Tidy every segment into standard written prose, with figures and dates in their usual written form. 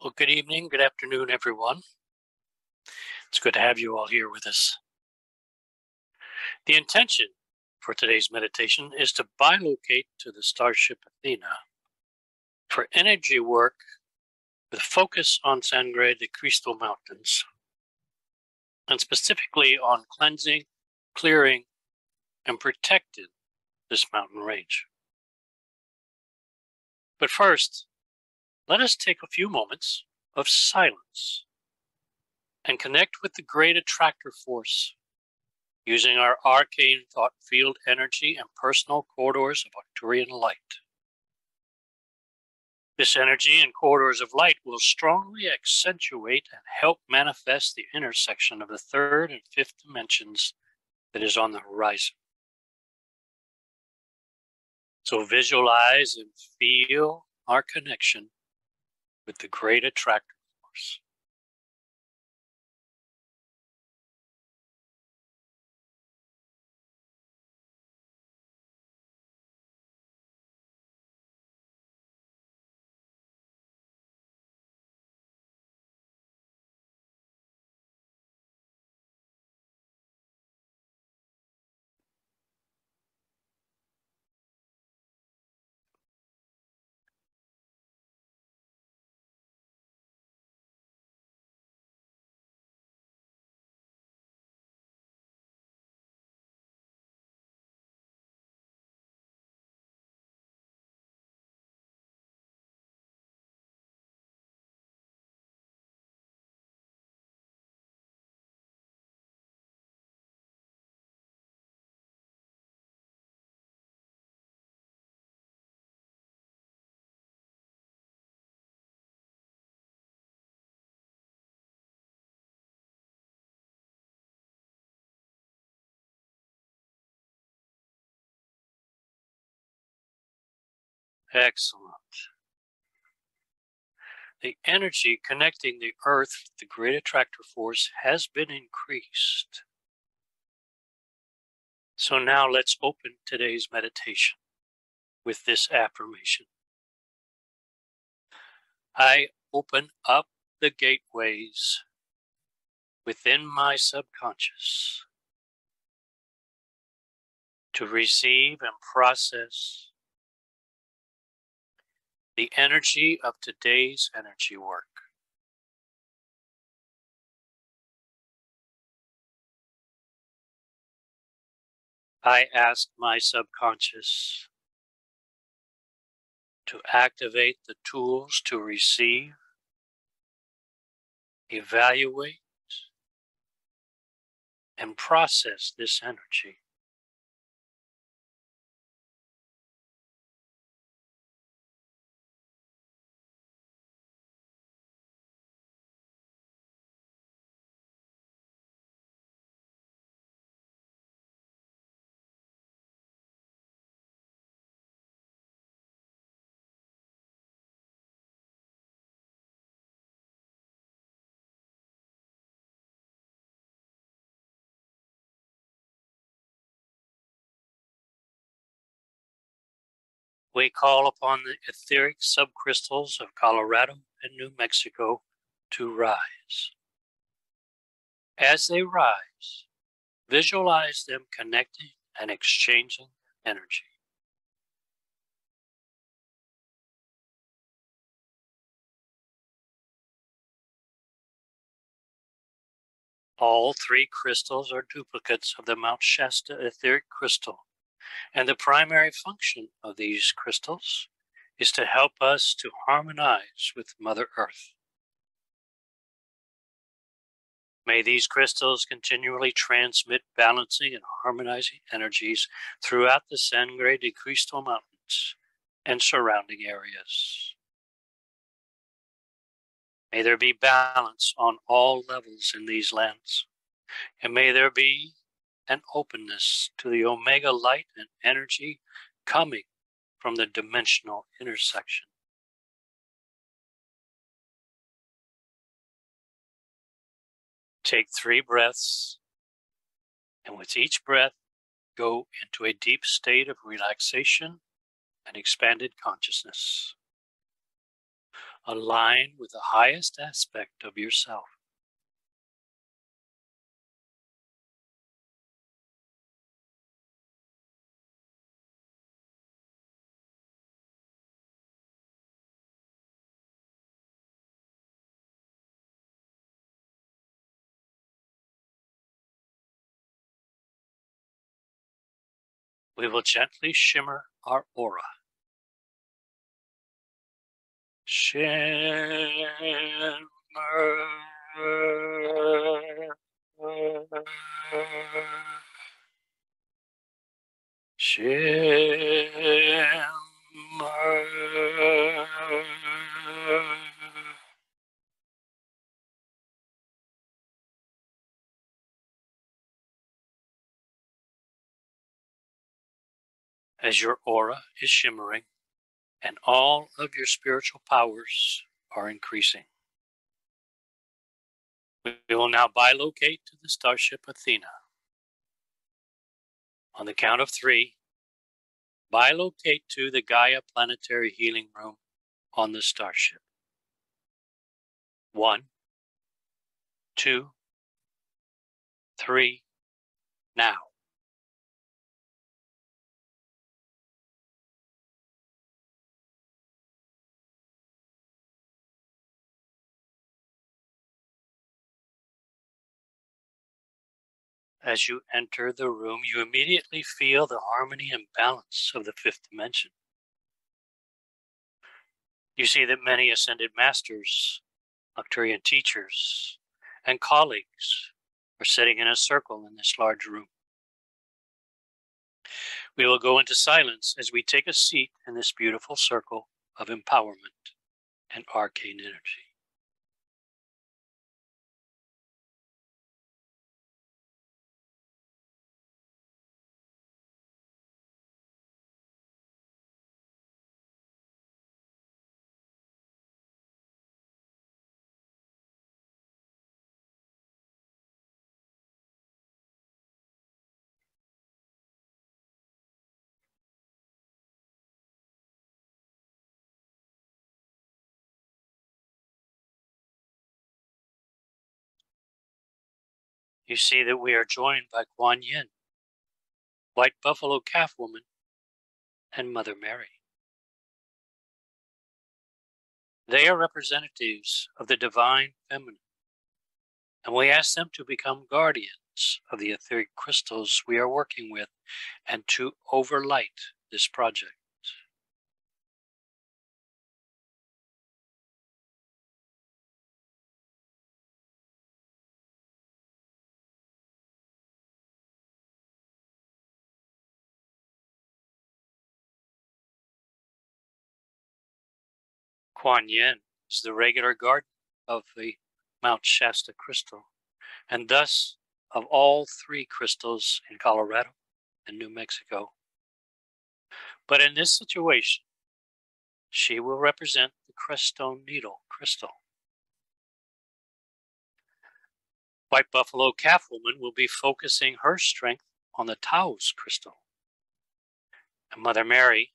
Well, good evening, good afternoon, everyone. It's good to have you all here with us. The intention for today's meditation is to bilocate to the Starship Athena for energy work with focus on Sangre de Cristo Mountains, and specifically on cleansing, clearing, and protecting this mountain range. But first, let us take a few moments of silence and connect with the great attractor force using our arcane thought field energy and personal corridors of Arcturian light. This energy and corridors of light will strongly accentuate and help manifest the intersection of the third and fifth dimensions that is on the horizon. So visualize and feel our connection with the great attractor force. Excellent. The energy connecting the Earth with the great attractor force has been increased. So now let's open today's meditation with this affirmation. I open up the gateways within my subconscious to receive and process the energy of today's energy work. I ask my subconscious to activate the tools to receive, evaluate, and process this energy. We call upon the etheric subcrystals of Colorado and New Mexico to rise. As they rise, visualize them connecting and exchanging energy. All three crystals are duplicates of the Mount Shasta etheric crystal, and the primary function of these crystals is to help us to harmonize with Mother Earth. May these crystals continually transmit balancing and harmonizing energies throughout the Sangre de Cristo Mountains and surrounding areas. May there be balance on all levels in these lands, and may there be an openness to the Omega light and energy coming from the dimensional intersection. Take 3 breaths, and with each breath, go into a deep state of relaxation and expanded consciousness. Align with the highest aspect of yourself. We will gently shimmer our aura. Shimmer. Shimmer. As your aura is shimmering and all of your spiritual powers are increasing, we will now bilocate to the Starship Athena. On the count of 3, bilocate to the Gaia Planetary Healing Room on the Starship. 1, 2, 3, now. As you enter the room, you immediately feel the harmony and balance of the 5th dimension. You see that many ascended masters, Arcturian teachers, and colleagues are sitting in a circle in this large room. We will go into silence as we take a seat in this beautiful circle of empowerment and arcane energy. You see that we are joined by Kuan Yin, White Buffalo Calf Woman, and Mother Mary. They are representatives of the divine feminine, and we ask them to become guardians of the etheric crystals we are working with and to overlight this project. Kuan Yin is the regular guardian of the Mount Shasta crystal, and thus of all 3 crystals in Colorado and New Mexico. But in this situation, she will represent the creststone needle crystal. White Buffalo Calf Woman will be focusing her strength on the Taos crystal. And Mother Mary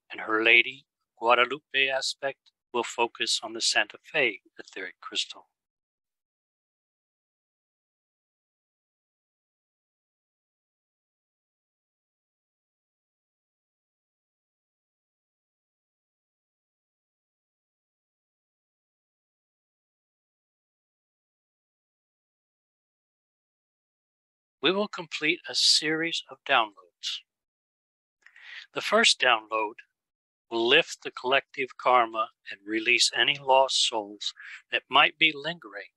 and her Lady Guadalupe aspect will focus on the Santa Fe etheric crystal. We will complete a series of downloads. The first download will lift the collective karma and release any lost souls that might be lingering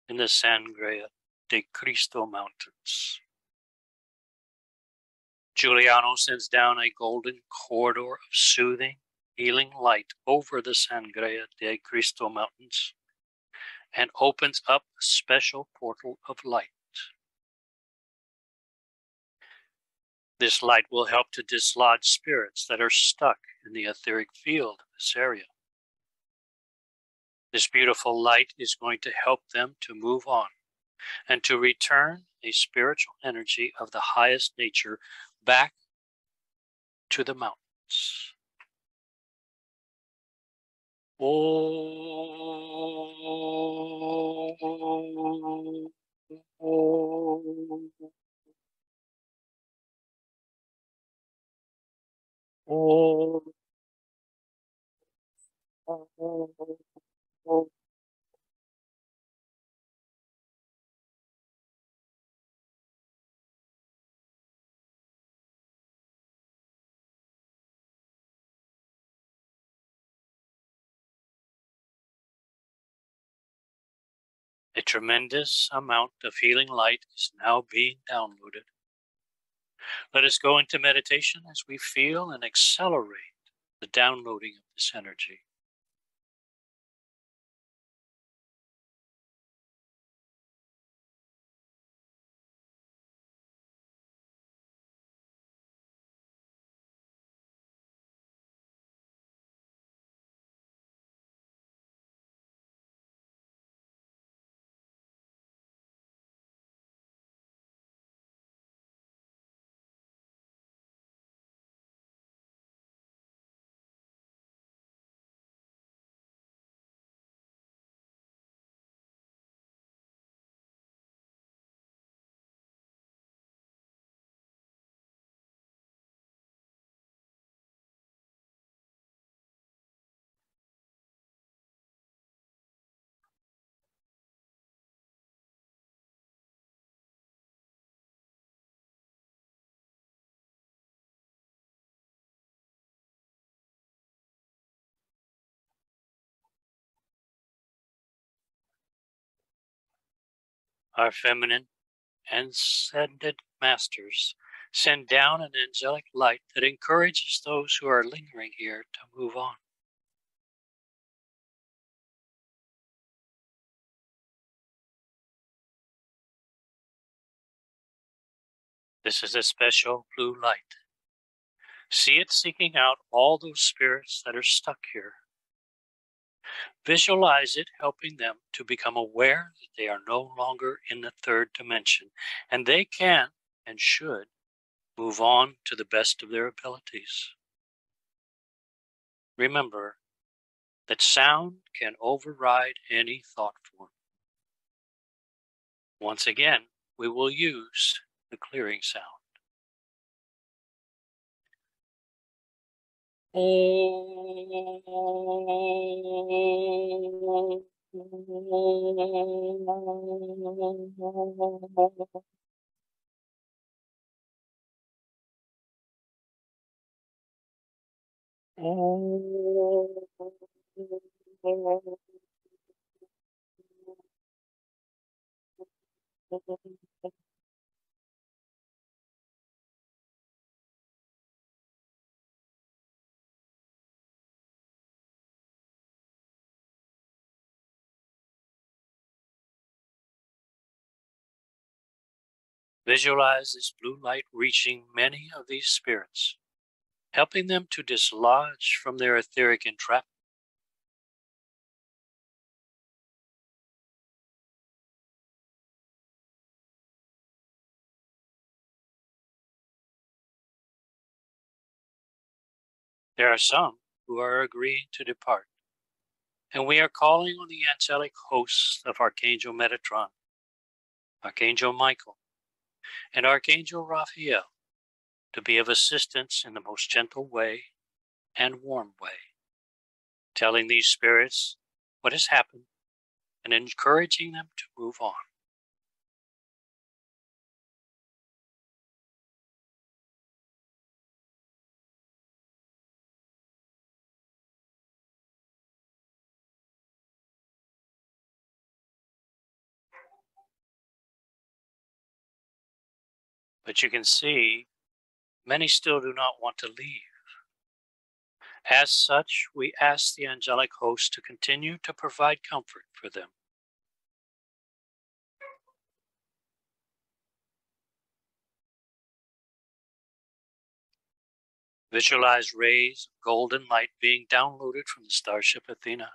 in the Sangre de Cristo Mountains. Giuliano sends down a golden corridor of soothing, healing light over the Sangre de Cristo Mountains and opens up a special portal of light. This light will help to dislodge spirits that are stuck in the etheric field of this area. This beautiful light is going to help them to move on and to return a spiritual energy of the highest nature back to the mountains. A tremendous amount of healing light is now being downloaded. Let us go into meditation as we feel and accelerate the downloading of this energy. Our feminine and ascended masters send down an angelic light that encourages those who are lingering here to move on. This is a special blue light. See it seeking out all those spirits that are stuck here. Visualize it helping them to become aware that they are no longer in the third dimension, and they can and should move on to the best of their abilities. Remember that sound can override any thought form. Once again, we will use the clearing sound. Visualize this blue light reaching many of these spirits, helping them to dislodge from their etheric entrapment. There are some who are agreeing to depart, and we are calling on the angelic hosts of Archangel Metatron, Archangel Michael, and Archangel Raphael to be of assistance in the most gentle way and warm way, telling these spirits what has happened and encouraging them to move on. But you can see many still do not want to leave. As such, we ask the angelic host to continue to provide comfort for them. Visualize rays of golden light being downloaded from the Starship Athena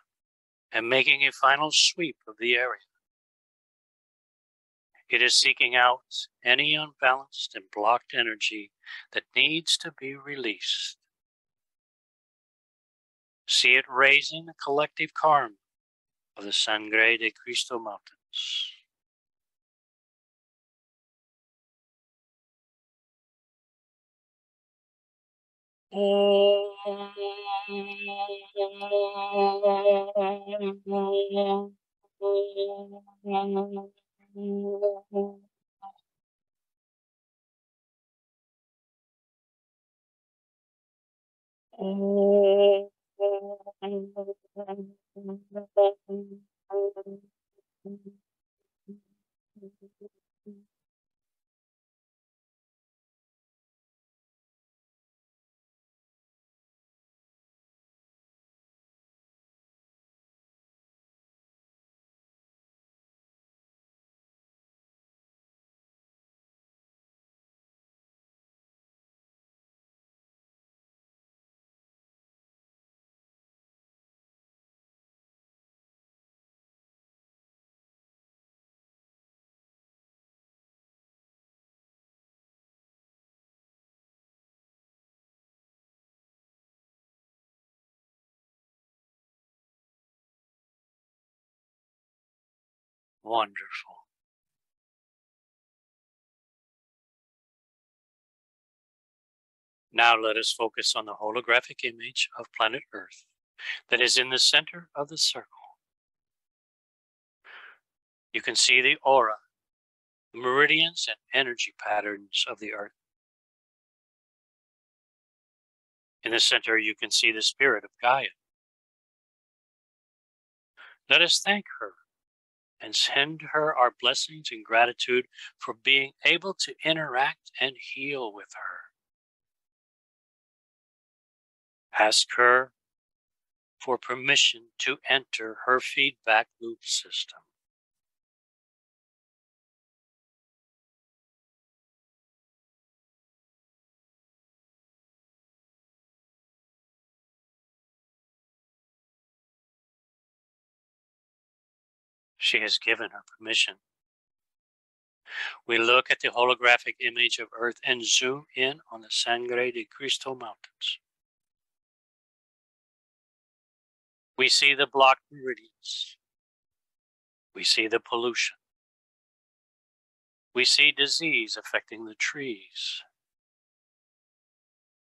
and making a final sweep of the area. It is seeking out any unbalanced and blocked energy that needs to be released. See it raising the collective karma of the Sangre de Cristo Mountains. Wonderful. Now let us focus on the holographic image of planet Earth that is in the center of the circle. You can see the aura, the meridians and energy patterns of the Earth. In the center, you can see the spirit of Gaia. Let us thank her and send her our blessings and gratitude for being able to interact and heal with her. Ask her for permission to enter her feedback loop system. She has given her permission. We look at the holographic image of Earth and zoom in on the Sangre de Cristo Mountains. We see the blocked meridians. We see the pollution. We see disease affecting the trees.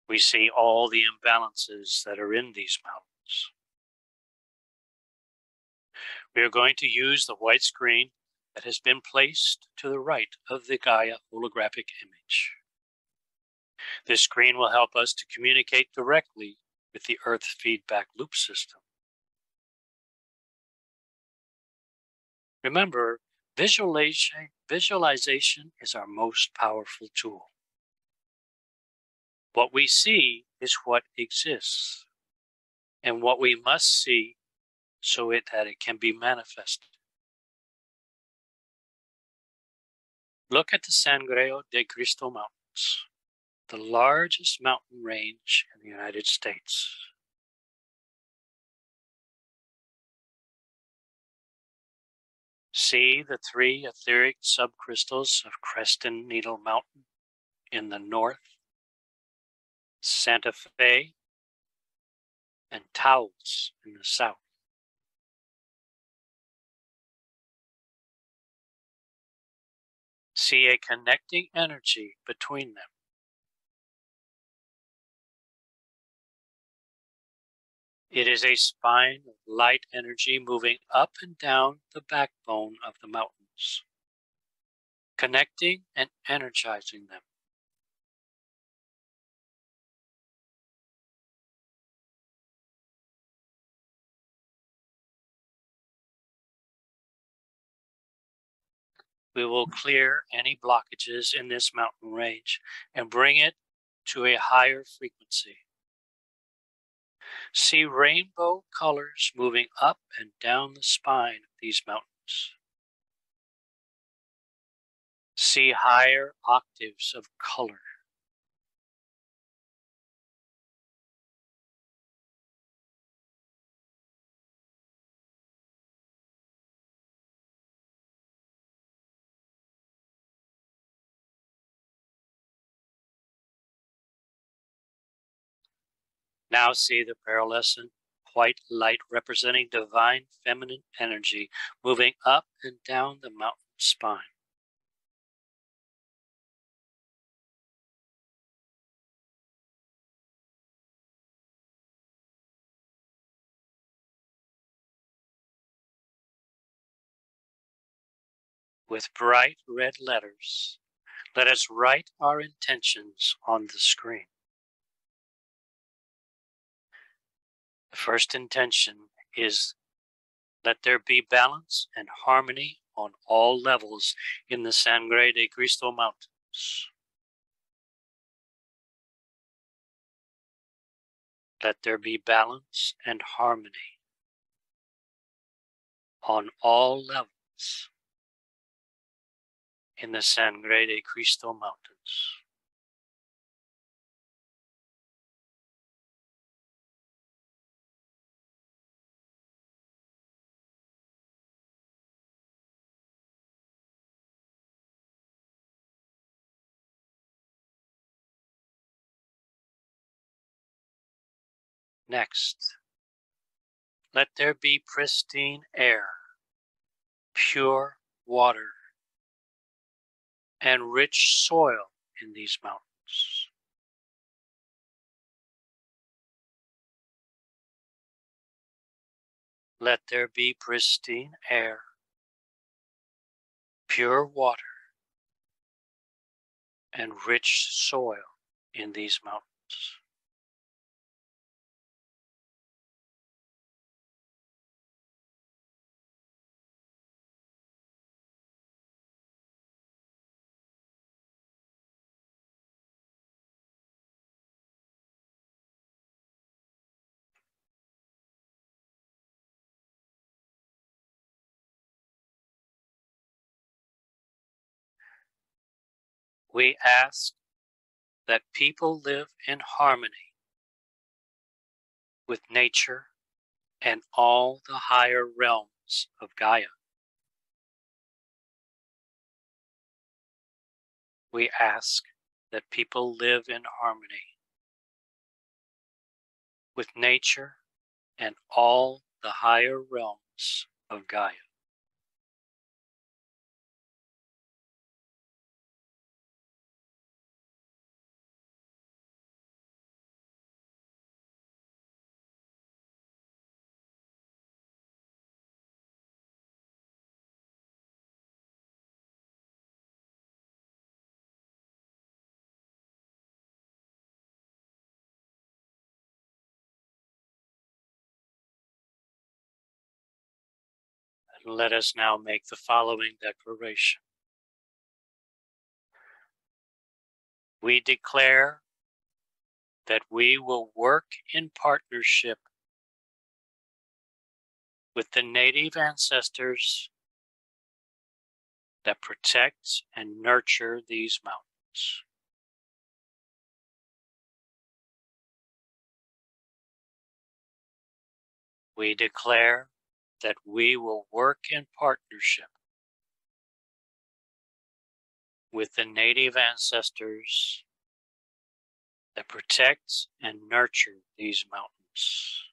We see all the imbalances that are in these mountains. We are going to use the white screen that has been placed to the right of the Gaia holographic image. This screen will help us to communicate directly with the Earth feedback loop system. Remember, visualization is our most powerful tool. What we see is what exists, and what we must see so that it can be manifested. Look at the Sangre de Cristo Mountains, the largest mountain range in the United States. See the 3 etheric subcrystals of Creston Needle Mountain in the north, Santa Fe, and Taos in the south. See a connecting energy between them. It is a spine of light energy moving up and down the backbone of the mountains, connecting and energizing them. We will clear any blockages in this mountain range and bring it to a higher frequency. See rainbow colors moving up and down the spine of these mountains. See higher octaves of color. Now see the pearlescent white light representing divine feminine energy moving up and down the mountain spine. With bright red letters, let us write our intentions on the screen. The first intention is let there be balance and harmony on all levels in the Sangre de Cristo Mountains. Let there be balance and harmony on all levels in the Sangre de Cristo Mountains. Next, let there be pristine air, pure water, and rich soil in these mountains. Let there be pristine air, pure water, and rich soil in these mountains. We ask that people live in harmony with nature and all the higher realms of Gaia. We ask that people live in harmony with nature and all the higher realms of Gaia. And let us now make the following declaration. We declare that we will work in partnership with the native ancestors that protect and nurture these mountains. We declare that we will work in partnership with the native ancestors that protect and nurture these mountains.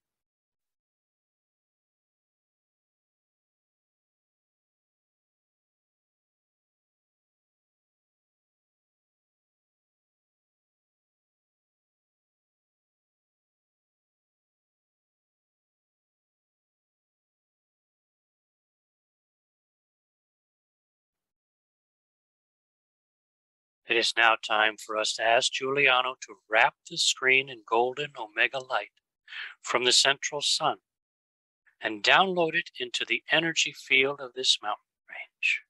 It is now time for us to ask Giuliano to wrap the screen in golden omega light from the central sun and download it into the energy field of this mountain range.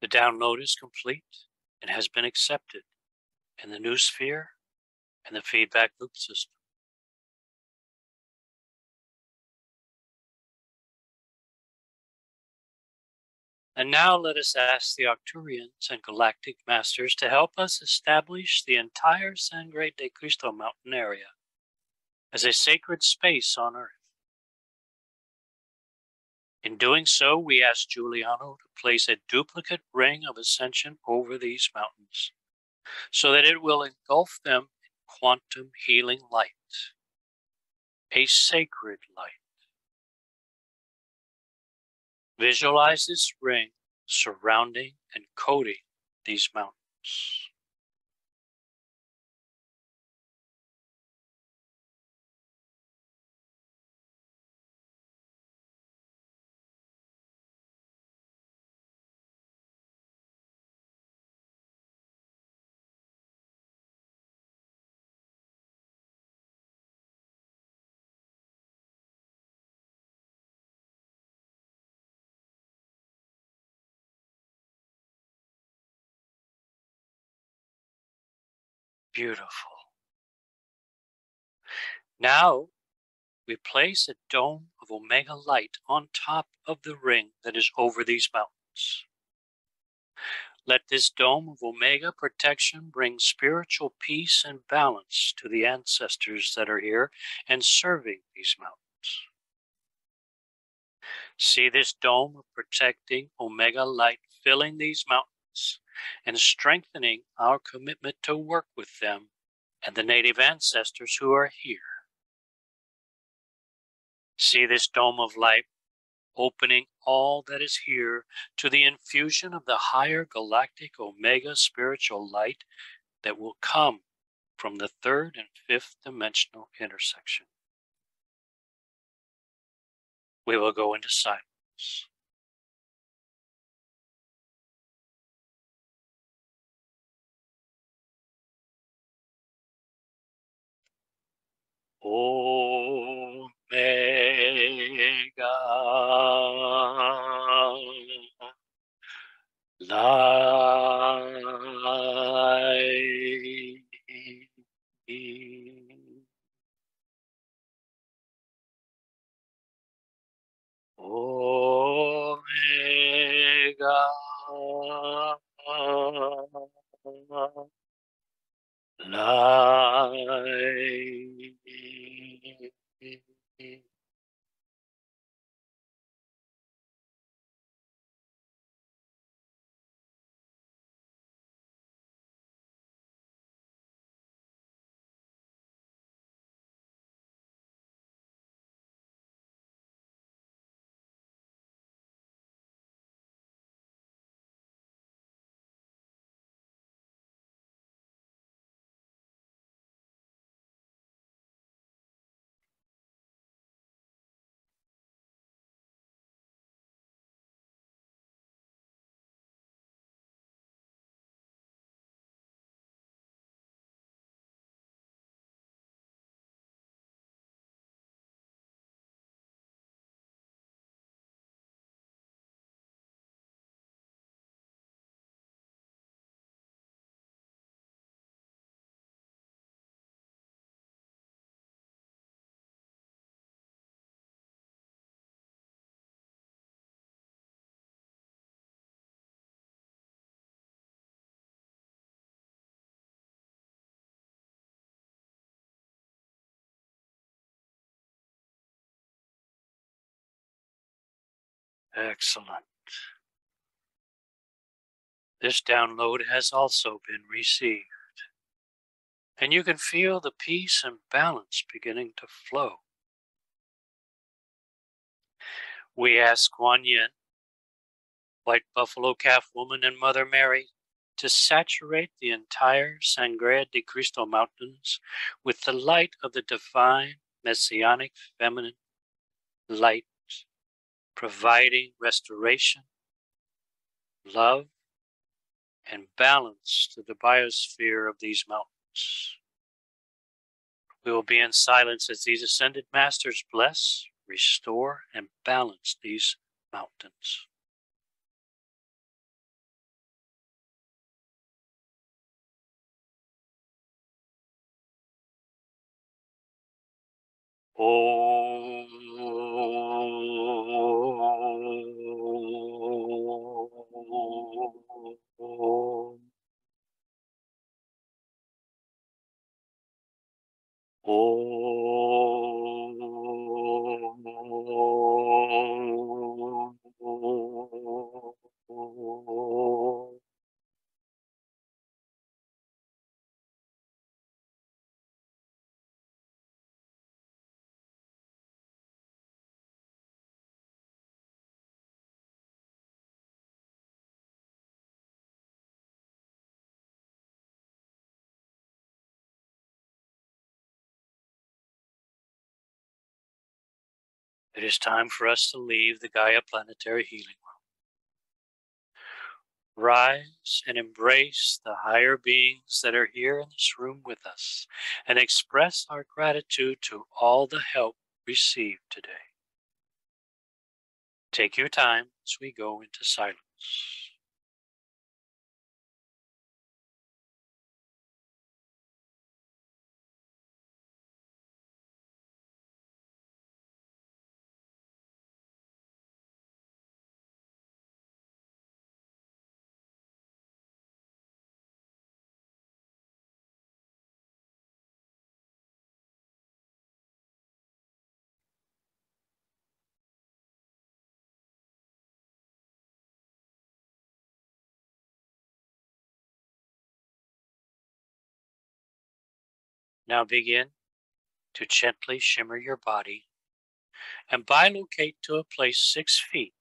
The download is complete and has been accepted in the new sphere and the feedback loop system. And now let us ask the Arcturians and Galactic Masters to help us establish the entire Sangre de Cristo Mountain area as a sacred space on Earth. In doing so, we ask Giuliano to place a duplicate ring of ascension over these mountains so that it will engulf them in quantum healing light, a sacred light. Visualize this ring surrounding and coating these mountains. Beautiful. Now we place a dome of Omega light on top of the ring that is over these mountains. Let this dome of Omega protection bring spiritual peace and balance to the ancestors that are here and serving these mountains. See this dome of protecting Omega light filling these mountains and strengthening our commitment to work with them and the native ancestors who are here. See this dome of light opening all that is here to the infusion of the higher galactic Omega spiritual light that will come from the third and fifth dimensional intersection. We will go into silence. Omega light. Omega light. Excellent. This download has also been received, and you can feel the peace and balance beginning to flow. We ask Kuan Yin, White Buffalo Calf Woman, and Mother Mary to saturate the entire Sangre de Cristo Mountains with the light of the divine, messianic, feminine light, providing restoration, love, and balance to the biosphere of these mountains. We will be in silence as these ascended masters bless, restore, and balance these mountains. Om. It is time for us to leave the Gaia Planetary Healing Room. Rise and embrace the higher beings that are here in this room with us and express our gratitude to all the help received today. Take your time as we go into silence. Now begin to gently shimmer your body and bilocate to a place 6 feet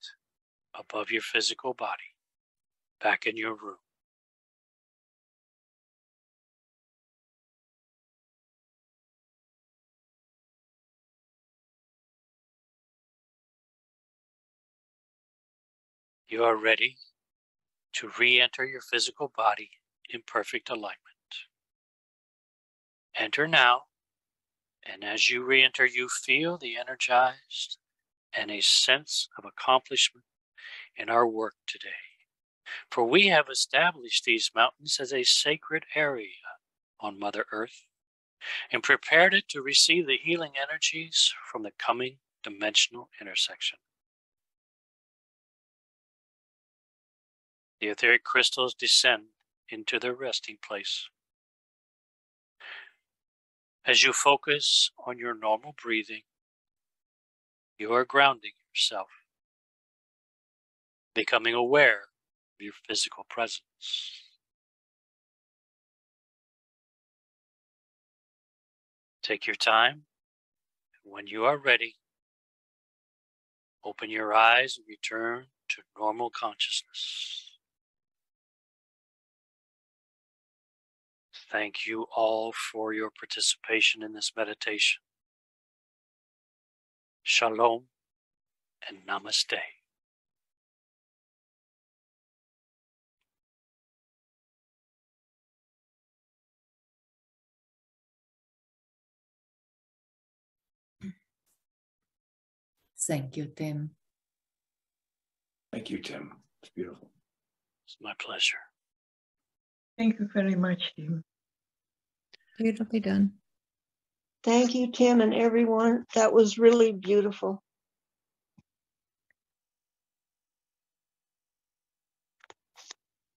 above your physical body, back in your room. You are ready to re-enter your physical body in perfect alignment. Enter now, and as you re-enter, you feel the energized and a sense of accomplishment in our work today. For we have established these mountains as a sacred area on Mother Earth and prepared it to receive the healing energies from the coming dimensional intersection. The etheric crystals descend into their resting place. As you focus on your normal breathing, you are grounding yourself, becoming aware of your physical presence. Take your time, and when you are ready, open your eyes and return to normal consciousness. Thank you all for your participation in this meditation. Shalom and namaste. Thank you, Tim. Thank you, Tim. It's beautiful. It's my pleasure. Thank you very much, Tim. Beautifully done. Thank you, Tim, and everyone. That was really beautiful.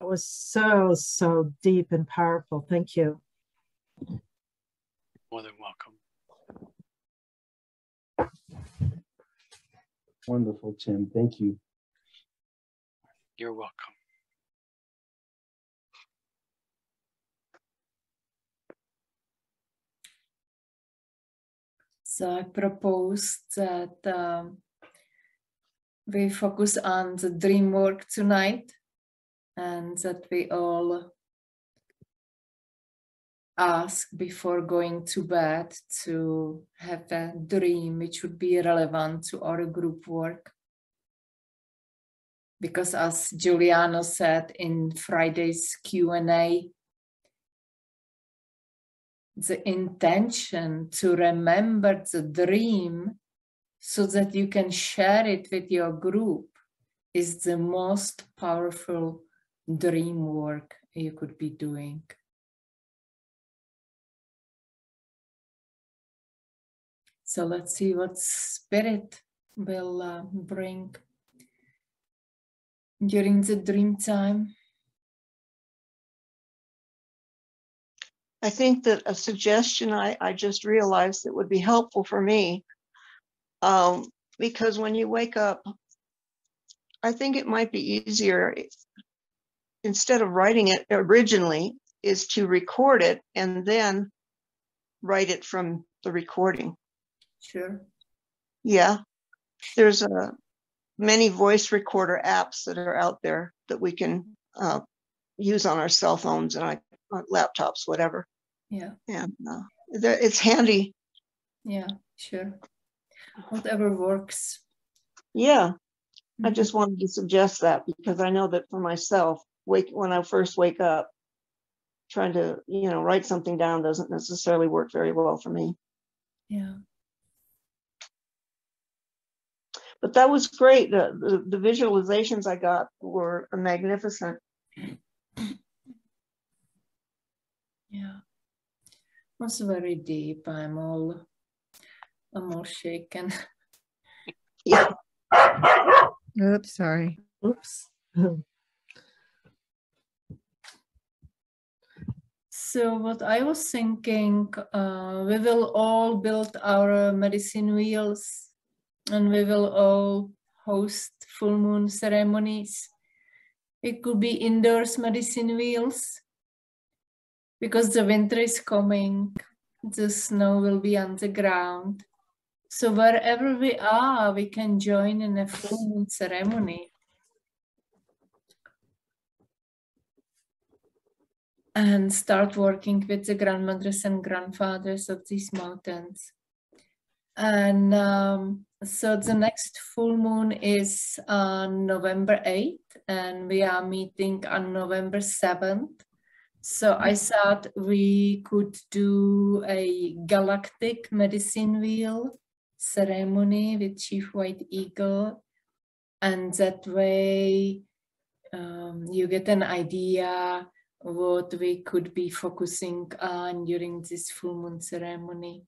It was so deep and powerful. Thank you. More than welcome. Wonderful, Tim. Thank you. You're welcome. So I propose that we focus on the dream work tonight, and that we all ask before going to bed to have a dream which would be relevant to our group work. Because as Giuliano said in Friday's Q&A, the intention to remember the dream so that you can share it with your group is the most powerful dream work you could be doing. So let's see what spirit will bring during the dream time. I think that a suggestion I just realized that would be helpful for me, because when you wake up, I think it might be easier, instead of writing it originally, is to record it and then write it from the recording. Sure. Yeah, there's many voice recorder apps that are out there that we can use on our cell phones and on laptops, whatever. Yeah. And it's handy. Yeah, sure. Whatever works. Yeah, I just wanted to suggest that because I know that for myself, when I first wake up, trying to write something down doesn't necessarily work very well for me. Yeah. But that was great. The visualizations I got were magnificent. Yeah. It was very deep. I'm all shaken. Yeah. Oops, sorry. Oops. So what I was thinking, we will all build our medicine wheels and we will all host full moon ceremonies. It could be indoors medicine wheels because the winter is coming. The snow will be on the ground. So wherever we are, we can join in a full moon ceremony. And start working with the grandmothers and grandfathers of these mountains. And so the next full moon is on November 8th, and we are meeting on November 7th. So I thought we could do a galactic medicine wheel ceremony with Chief White Eagle. And that way you get an idea what we could be focusing on during this full moon ceremony.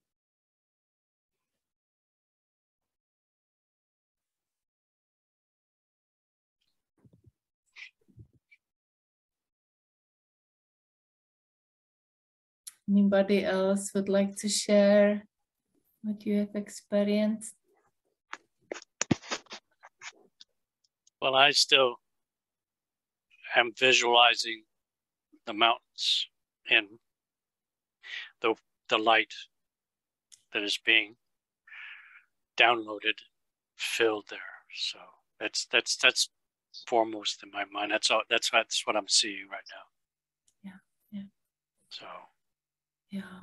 Anybody else would like to share what you have experienced? Well, I still am visualizing the mountains and the light that is being downloaded, filled there. So that's foremost in my mind. That's what I'm seeing right now. Yeah. So. Yeah.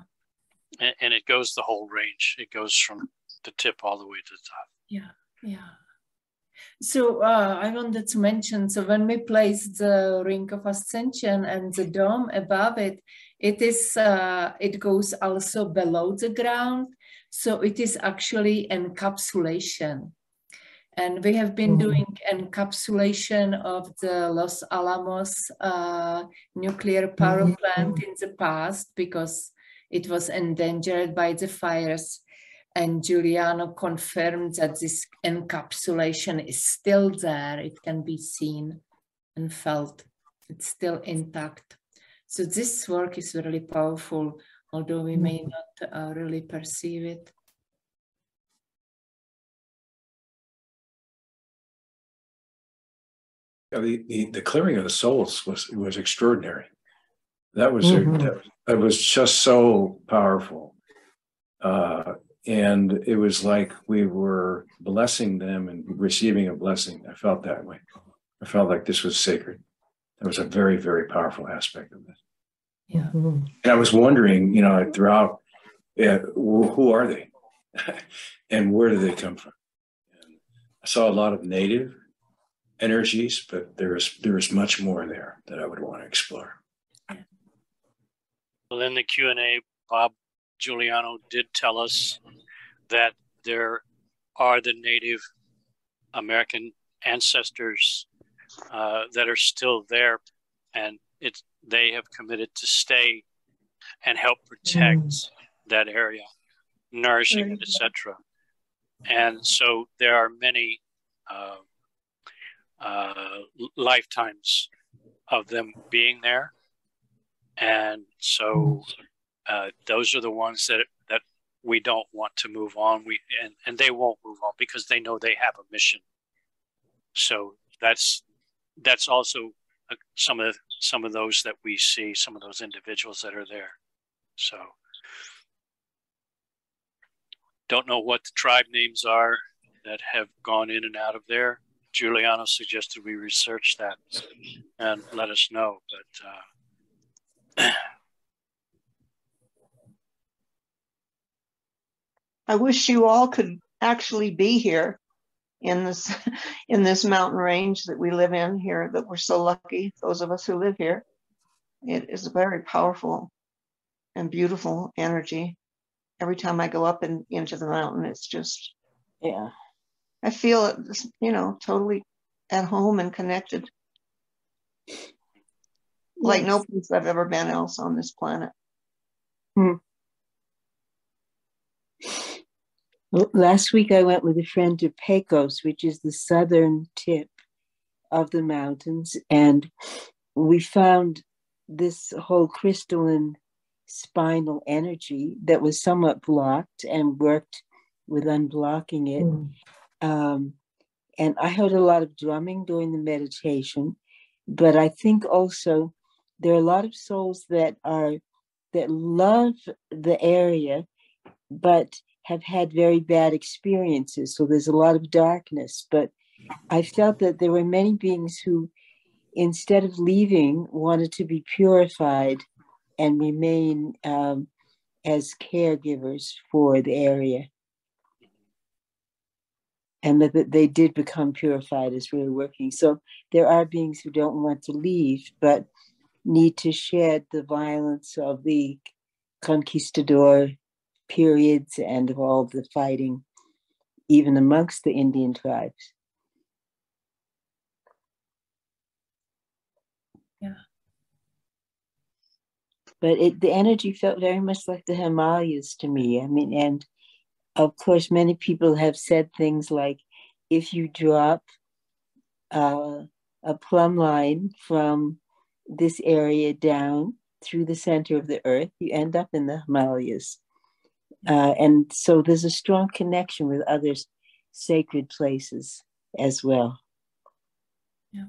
And it goes the whole range. It goes from the tip all the way to the top. Yeah. So I wanted to mention, so when we place the ring of ascension and the dome above it, it goes also below the ground. So it is actually encapsulation. And we have been doing encapsulation of the Los Alamos nuclear power plant in the past because it was endangered by the fires. And Giuliano confirmed that this encapsulation is still there. It can be seen and felt. It's still intact. So this work is really powerful, although we may not really perceive it. The clearing of the souls was extraordinary. That was just so powerful. And it was like we were blessing them and receiving a blessing. I felt that way. I felt like this was sacred. That was a very, very powerful aspect of this. Yeah. And I was wondering, throughout, who are they? And where do they come from? And I saw a lot of native energies, but there is much more there that I would want to explore. Well, in the Q&A, Bob Giuliano did tell us that there are the Native American ancestors that are still there, and they have committed to stay and help protect that area. nourishing it, etc. And so there are many lifetimes of them being there, and so those are the ones that we don't want to move on. And they won't move on because they know they have a mission. So that's also some of those that we see, some of those individuals that are there. So don't know what the tribe names are that have gone in and out of there. Giuliano suggested we research that and let us know. But I wish you all could actually be here in this mountain range that we live in here, that we're so lucky, those of us who live here. It is a very powerful and beautiful energy. Every time I go up and into the mountain, it's just, Yeah. I feel it, totally at home and connected. Like no place I've ever been else on this planet. Well, last week I went with a friend to Pecos, which is the southern tip of the mountains, and we found this whole crystalline spinal energy that was somewhat blocked, and worked with unblocking it. And I heard a lot of drumming during the meditation, but I think also there are a lot of souls that love the area, but have had very bad experiences. So there's a lot of darkness, but I felt that there were many beings who, instead of leaving, wanted to be purified and remain as caregivers for the area. And that they did become purified as we were working. So there are beings who don't want to leave, but need to shed the violence of the conquistador periods and of all the fighting, even amongst the Indian tribes. Yeah. But the energy felt very much like the Himalayas to me. I mean, and of course, many people have said things like, if you drop a plumb line from this area down through the center of the earth, you end up in the Himalayas. And so there's a strong connection with other sacred places as well. Yeah.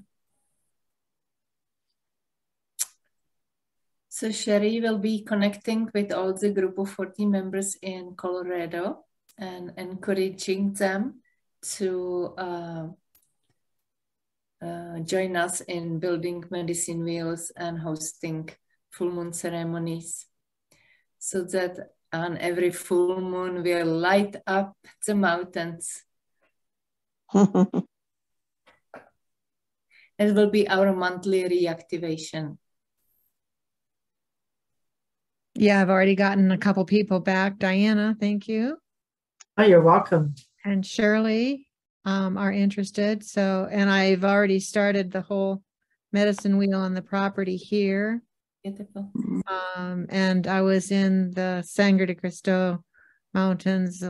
So Sherry will be connecting with all the Groupofforty members in Colorado and encouraging them to join us in building medicine wheels and hosting full moon ceremonies, so that on every full moon we'll light up the mountains. It will be our monthly reactivation. Yeah, I've already gotten a couple people back. Diana, thank you. Oh, you're welcome. And Shirley are interested. So, and I've already started the whole medicine wheel on the property here. Beautiful. And I was in the Sangre de Cristo Mountains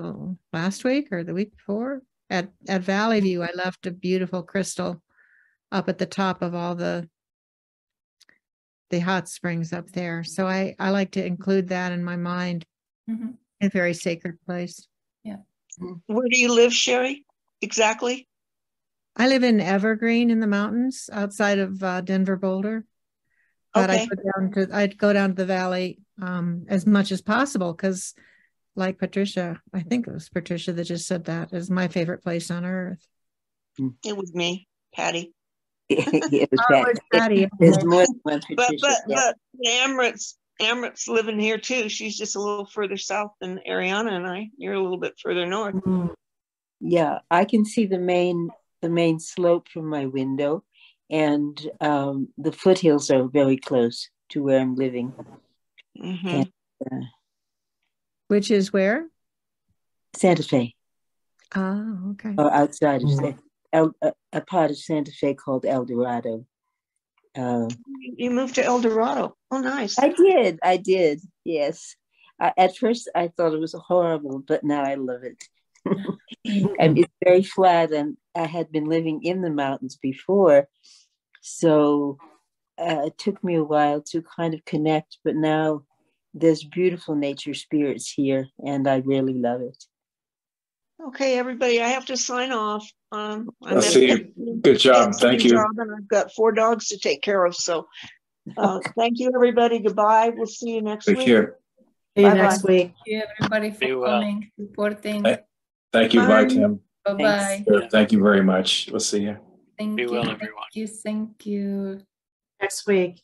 last week or the week before at Valley View. I left a beautiful crystal up at the top of all the hot springs up there. So I like to include that in my mind. A very sacred place. Yeah. Where do you live, Sherry? Exactly. I live in Evergreen in the mountains outside of Denver, Boulder. But Okay. I'd go down to the valley as much as possible, because like Patricia, I think it was Patricia that just said that is my favorite place on earth. It was me, Patty. It was Patty. There's more than one Patricia. But Amrit's living here too. She's just a little further south than Ariana and I. You're a little bit further north. Yeah, I can see the main slope from my window, and the foothills are very close to where I'm living. And, which is where? Santa Fe. Oh, okay. Or outside of a part of Santa Fe called El Dorado. You moved to El Dorado. Oh, nice. I did. Yes. At first, I thought it was horrible, but now I love it. And it's very flat, and I had been living in the mountains before, so it took me a while to kind of connect, but now there's beautiful nature spirits here, and I really love it. Okay, everybody, I have to sign off. I'm I'll see you. Good job. Thank you. And I've got 4 dogs to take care of. So thank you, everybody. Goodbye. We'll see you next Take week. care. See you Bye-bye. next week. Thank you, everybody, Be for well. coming, supporting. Thank you. Bye, Bye. Tim. Bye-bye. Thank you very much. We'll see you. Thank Be you. well, Thank everyone. you. Thank you. Next week.